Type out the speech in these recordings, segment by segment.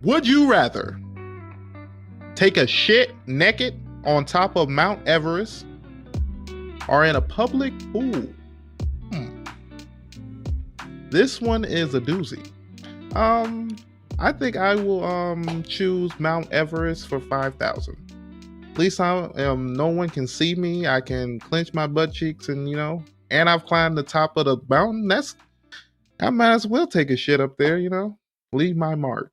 Would you rather take a shit naked on top of Mount Everest or in a public pool? This one is a doozy. I think I will choose Mount Everest for 5,000. At least no one can see me. I can clench my butt cheeks and and I've climbed the top of the mountain. I might as well take a shit up there, leave my mark.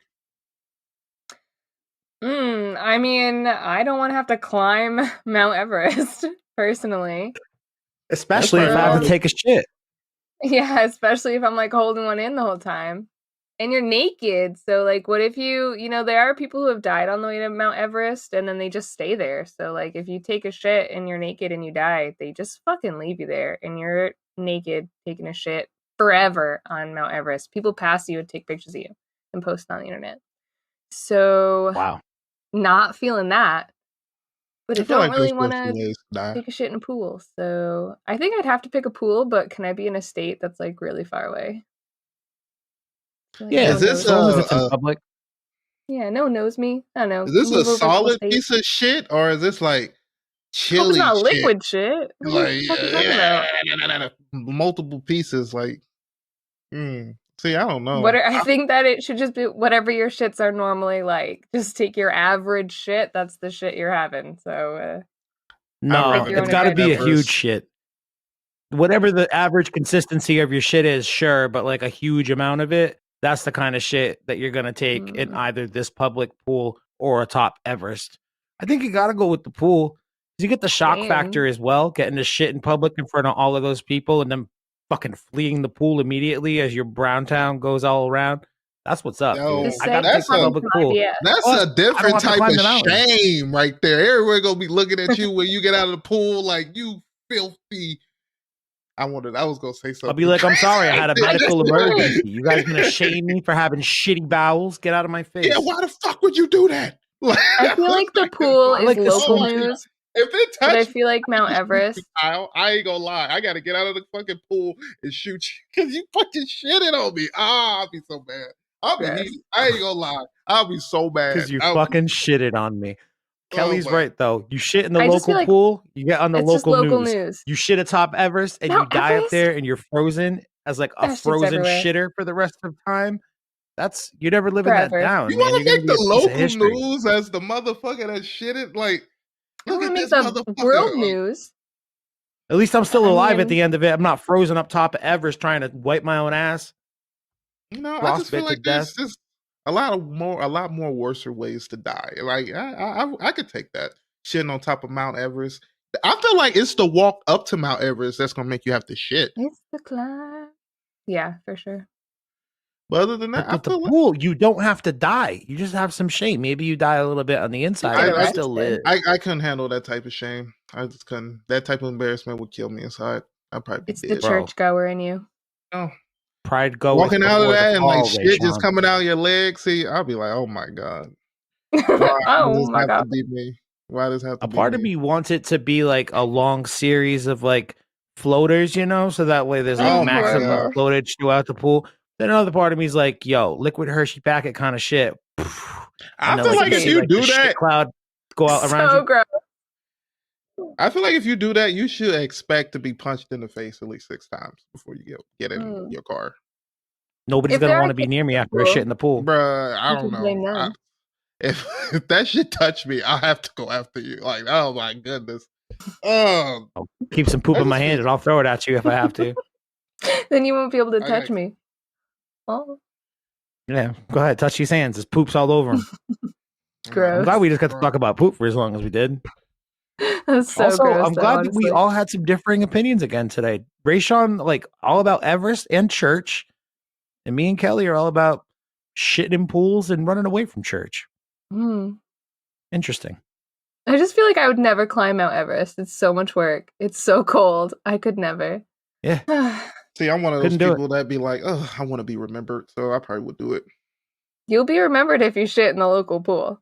I mean, I don't want to have to climb Mount Everest personally. Especially if I have to take a shit. Yeah, especially if I'm like holding one in the whole time. And you're naked. So like, what if there are people who have died on the way to Mount Everest and then they just stay there. So like, if you take a shit and you're naked and you die, they just fucking leave you there and you're naked taking a shit forever on Mount Everest. People pass you and take pictures of you and post it on the internet. So wow, not feeling that. But I don't really want to take a shit in a pool. So I think I'd have to pick a pool, but can I be in a state that's like really far away? Like is this in public? Yeah, no one knows me. I don't know. Is this a solid piece of shit or is this like chili? It's not liquid shit. Like multiple pieces. Like, see, I don't know. I think that it should just be whatever your shits are normally like. Just take your average shit. That's the shit you're having. So no, it's got to be a huge shit. Whatever the average consistency of your shit is, sure, but like a huge amount of it. That's the kind of shit that you're going to take in either this public pool or atop Everest. I think you got to go with the pool. You get the shock factor as well, getting the shit in public in front of all of those people and then fucking fleeing the pool immediately as your brown town goes all around. That's what's up. Yo, I got to take the public pool. That's a different type of shame right there. Everyone going to be looking at you when you get out of the pool like you filthy. I was going to say something. I'll be like, I'm sorry, I had a medical emergency. You guys going to shame me for having shitty bowels? Get out of my face. Yeah, why the fuck would you do that? I feel like the pool is local news. If it touched I feel like Mount Everest. I ain't going to lie. I got to get out of the fucking pool and shoot you because you fucking shitting on me. I'll be so bad. I ain't going to lie. I'll be so bad. Because you fucking shitted on me. Kelly's right though. You shit in the local pool, you get on the local news. You shit atop Everest and you die up there and you're frozen as like a frozen shitter for the rest of time. You're never living that down. You want to make the local news as the motherfucker that shitted? Like, look at this the world news. At least I'm still alive at the end of it. I'm not frozen up top of Everest trying to wipe my own ass. I just feel like there's just a lot more worse ways to die. Like I could take that shitting on top of Mount Everest. I feel like it's the walk up to Mount Everest that's gonna make you have to shit. It's the climb. Yeah, for sure. But other than that, at the pool, you don't have to die. You just have some shame. Maybe you die a little bit on the inside. I still live. I couldn't handle that type of shame. I just couldn't. That type of embarrassment would kill me inside. I'd probably be dead. It's the churchgoer in you. Oh. Pride go walking out of that and like shit just coming out of your legs. See, I'll be like, oh my god. Oh my god. Why does it have to be me? A part of me wants it to be like a long series of like floaters, so that way there's like maximum floatage throughout the pool. Then another part of me is like, yo, liquid Hershey packet kind of shit. I feel like if you do that, cloud go out around you. Gross. I feel like if you do that, you should expect to be punched in the face at least 6 times before you get in your car. Nobody's going to want to be near me after a shit in the pool. Bruh, I don't know. If that shit touched me, I'll have to go after you. Like, oh my goodness. I'll keep some poop in my hand and I'll throw it at you if I have to. Then you won't be able to touch me. Oh. Yeah, go ahead. Touch these hands. There's poops all over them. Gross. I'm glad we just got to talk about poop for as long as we did. That's so also, gross. I'm glad that we all had some differing opinions again today. Rayshawn, like, all about Everest and church. And me and Kelly are all about shitting in pools and running away from church. Interesting. I just feel like I would never climb Mount Everest. It's so much work. It's so cold. I could never. Yeah. See, I'm one of those people that be like, oh, I want to be remembered. So I probably would do it. You'll be remembered if you shit in the local pool.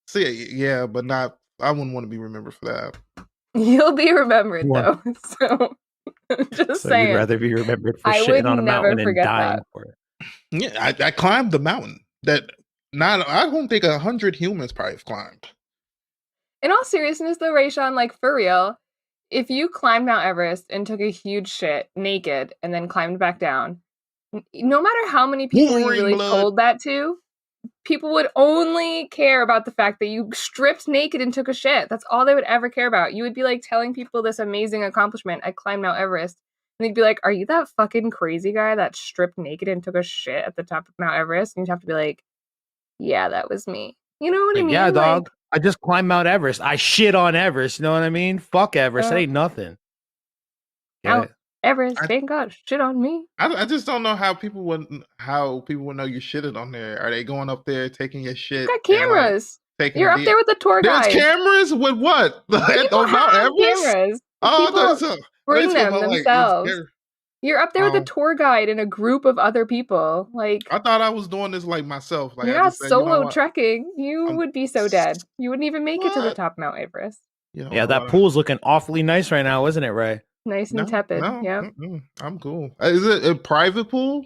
See, yeah, but not. I wouldn't want to be remembered for that. You'll be remembered though. So just saying. You'd rather be remembered for shitting on a mountain and dying for it. Yeah, I climbed the mountain that I don't think 100 humans probably have climbed. In all seriousness, though, Rayshawn, like for real, if you climbed Mount Everest and took a huge shit naked and then climbed back down, no matter how many people you really told that to, people would only care about the fact that you stripped naked and took a shit. That's all they would ever care about. You would be like telling people this amazing accomplishment. I climbed Mount Everest. And they'd be like, are you that fucking crazy guy that stripped naked and took a shit at the top of Mount Everest? And you'd have to be like, yeah, that was me. You know what I mean? Yeah, dog. I just climbed Mount Everest. I shit on Everest. You know what I mean? Fuck Everest. It ain't nothing. Mount Everest ain't got shit on me. I just don't know how people would know you shitted on there. Are they going up there taking your shit? Got cameras. You're up there with the tour guide. There's cameras with what? People have cameras. Oh, bring them themselves. You're up there with a tour guide and a group of other people. Like, I thought I was doing this like myself. Like, you're not solo trekking. You would be so dead. You wouldn't even make it to the top of Mount Everest. Yeah, that pool's looking awfully nice right now, isn't it, Ray? Nice and tepid. Yeah, I'm cool. Is it a private pool?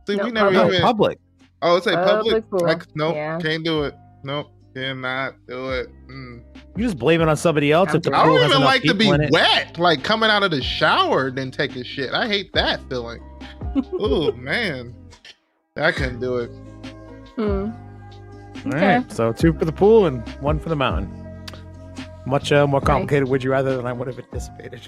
See, we never even public. Oh, it's a public pool. Nope, can't do it. Nope, cannot do it. You just blame it on somebody else. If the I pool don't has even like to be wet, like coming out of the shower then take a shit. I hate that feeling. Oh man, I couldn't do it. All right, so 2 for the pool and 1 for the mountain. Much more complicated would you rather than I would have anticipated.